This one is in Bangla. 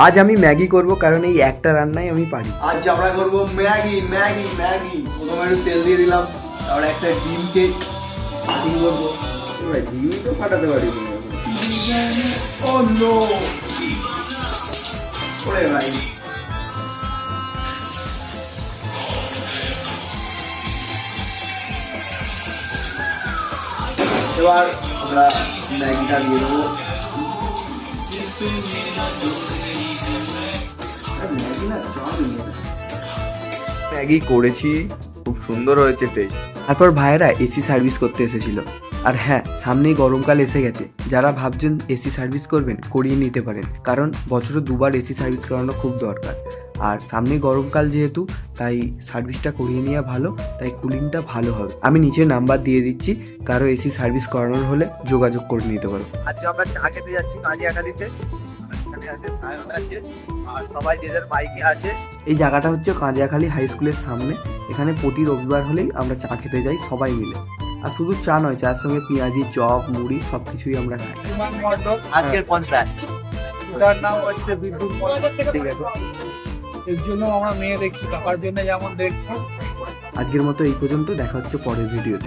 আজ আমি ম্যাগি করব কারণ এই একটা রান্নাই আমি পারি। আজ আমরা করবো ম্যাগি ম্যাগি ম্যাগি। প্রথমে একটু তেল দিয়ে দিলাম, তারপরে একটা ডিমকে কাটিং করবো। ভাই ডিম তো ফাটাতে পারি। ও নো, ওরে ভাই এবার আমরা ম্যাগিটা দিয়ে দেবো। ম্যাগি না চাউমিন। ম্যাগি করেছি, খুব সুন্দর হয়েছে টেস্ট। তারপর ভাইয়েরা এসি সার্ভিস করতে এসেছিল। আর হ্যাঁ, সামনেই গরমকাল এসে গেছে। যারা ভাবছেন এসি সার্ভিস করবেন, করিয়ে নিতে পারেন, কারণ বছরে দুবার এসি সার্ভিস করানো খুব দরকার। আর সামনে গরমকাল যেহেতু, তাই সার্ভিসটা করিয়ে নেওয়া ভালো, তাই কুলিংটা ভালো হবে। আমি নিচে নাম্বার দিয়ে দিচ্ছি, কারো এসি সার্ভিস করানোর হলে যোগাযোগ করে নিতে পারো। আজকে আমরা চা খেতে যাচ্ছি কাঁজিয়াখালীতে। এখানে আছে সায়ন আছে, আর সবাই যে যার বাইকে আছে। এই জায়গাটা হচ্ছে কাঁজিয়াখালী হাই স্কুলের সামনে। এখানে প্রতি রবিবার হলেই আমরা চা খেতে যাই সবাই মিলে। আর শুধু চা নয়, চার সঙ্গে পেঁয়াজি, চপ, মুড়ি সব কিছুই আমরা খাই। আজকের 50 ওটার নাম হচ্ছে বিদ্যুৎ মণ্ডল। ঠিক আছে। এর জন্য আমরা মেয়ে দেখছি, টাকার জন্য যেমন দেখছি। আজকের মতো এই পর্যন্ত, দেখা হচ্ছে পরের ভিডিওতে।